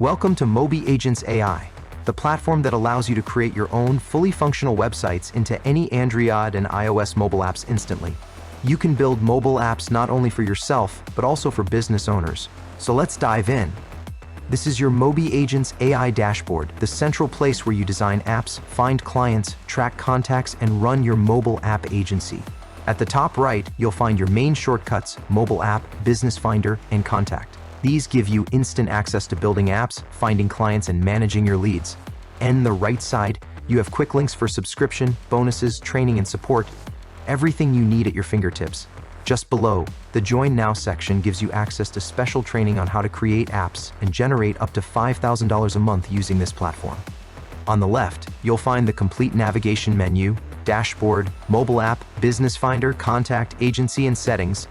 Welcome to MobiAgents AI, the platform that allows you to create your own fully functional websites into any Android and iOS mobile apps instantly. You can build mobile apps not only for yourself, but also for business owners. So let's dive in. This is your MobiAgents AI dashboard, the central place where you design apps, find clients, track contacts, and run your mobile app agency. At the top right, you'll find your main shortcuts, mobile app, business finder, and contact. These give you instant access to building apps, finding clients, and managing your leads. And the right side, you have quick links for subscription, bonuses, training, and support. Everything you need at your fingertips. Just below, the Join Now section gives you access to special training on how to create apps and generate up to $5,000 a month using this platform. On the left, you'll find the complete navigation menu, dashboard, mobile app, business finder, contact, agency, and settings,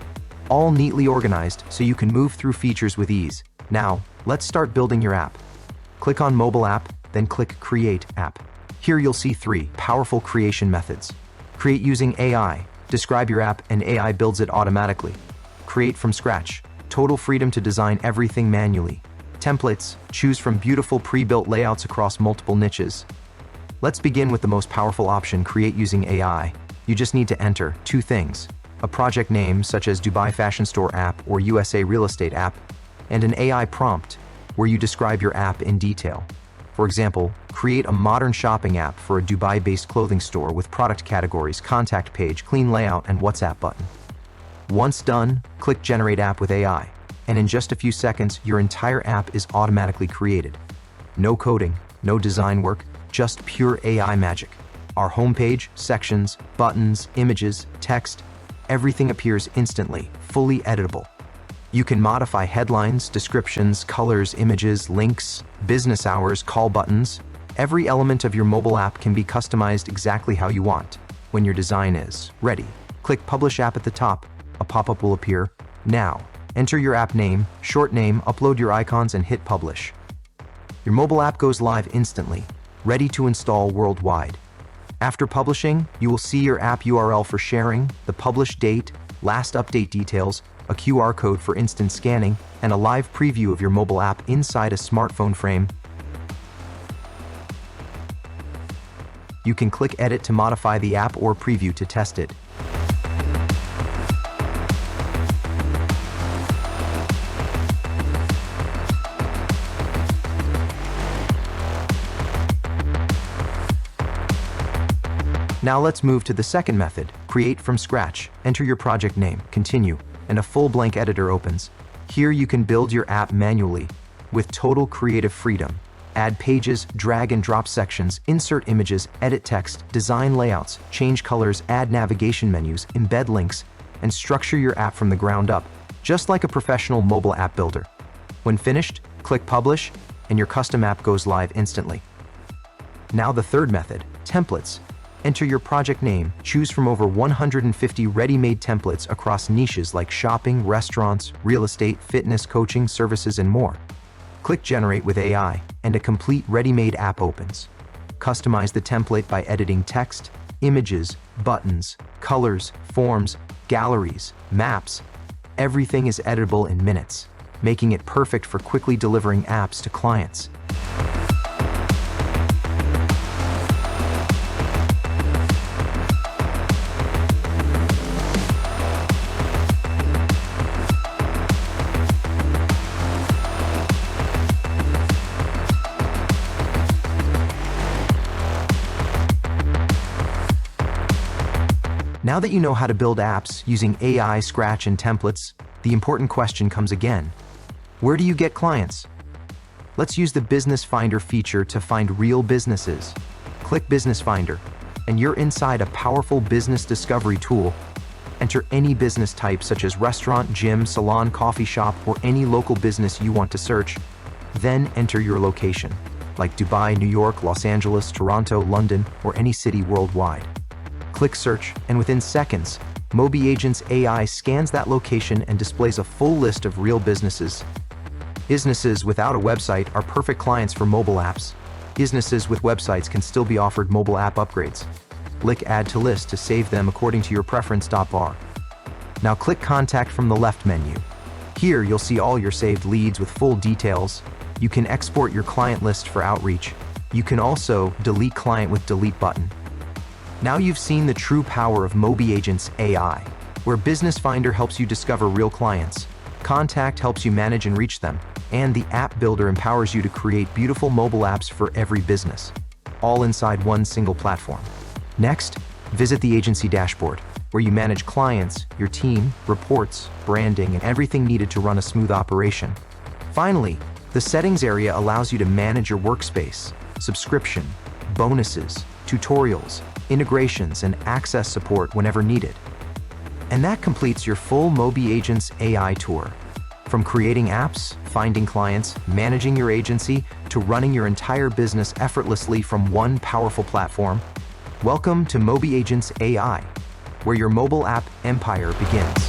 all neatly organized so you can move through features with ease. Now, let's start building your app. Click on Mobile App, then click Create App. Here you'll see 3 powerful creation methods. Create using AI. Describe your app and AI builds it automatically. Create from scratch. Total freedom to design everything manually. Templates. Choose from beautiful pre-built layouts across multiple niches. Let's begin with the most powerful option, Create using AI. You just need to enter 2 things. A project name such as Dubai Fashion Store app or USA Real Estate app, and an AI prompt where you describe your app in detail. For example, create a modern shopping app for a Dubai-based clothing store with product categories, contact page, clean layout, and WhatsApp button. Once done, click Generate App with AI, and in just a few seconds, your entire app is automatically created. No coding, no design work, just pure AI magic. Our homepage, sections, buttons, images, text, everything appears instantly, fully editable. You can modify headlines, descriptions, colors, images, links, business hours, call buttons. Every element of your mobile app can be customized exactly how you want. When your design is ready, click Publish App at the top. A pop-up will appear. Now, enter your app name, short name, upload your icons, and hit Publish. Your mobile app goes live instantly, ready to install worldwide. After publishing, you will see your app URL for sharing, the publish date, last update details, a QR code for instant scanning, and a live preview of your mobile app inside a smartphone frame. You can click Edit to modify the app or preview to test it. Now let's move to the second method, Create from scratch. Enter your project name, continue, and a full blank editor opens. Here you can build your app manually with total creative freedom. Add pages, drag and drop sections, insert images, edit text, design layouts, change colors, add navigation menus, embed links, and structure your app from the ground up, just like a professional mobile app builder. When finished, click Publish, and your custom app goes live instantly. Now the third method, Templates. Enter your project name, choose from over 150 ready-made templates across niches like shopping, restaurants, real estate, fitness, coaching, services, and more. Click Generate with AI, and a complete ready-made app opens. Customize the template by editing text, images, buttons, colors, forms, galleries, maps. Everything is editable in minutes, making it perfect for quickly delivering apps to clients. Now that you know how to build apps using AI, Scratch, and templates, the important question comes again. Where do you get clients? Let's use the Business Finder feature to find real businesses. Click Business Finder, and you're inside a powerful business discovery tool. Enter any business type such as restaurant, gym, salon, coffee shop, or any local business you want to search. Then enter your location, like Dubai, New York, Los Angeles, Toronto, London, or any city worldwide. Click Search, and within seconds, MobiAgents AI scans that location and displays a full list of real businesses. Businesses without a website are perfect clients for mobile apps. Businesses with websites can still be offered mobile app upgrades. Click Add to List to save them according to your preference. Bar. Now click Contact from the left menu. Here you'll see all your saved leads with full details, You can export your client list for outreach. You can also delete client with delete button. Now you've seen the true power of MobiAgents AI, where Business Finder helps you discover real clients, Contact helps you manage and reach them, and the App Builder empowers you to create beautiful mobile apps for every business, all inside one single platform. Next, visit the agency dashboard, where you manage clients, your team, reports, branding, and everything needed to run a smooth operation. Finally, the settings area allows you to manage your workspace, subscription, bonuses, tutorials, integrations, and access support whenever needed. And that completes your full MobiAgents AI tour. From creating apps, finding clients, managing your agency, to running your entire business effortlessly from one powerful platform, welcome to MobiAgents AI, where your mobile app empire begins.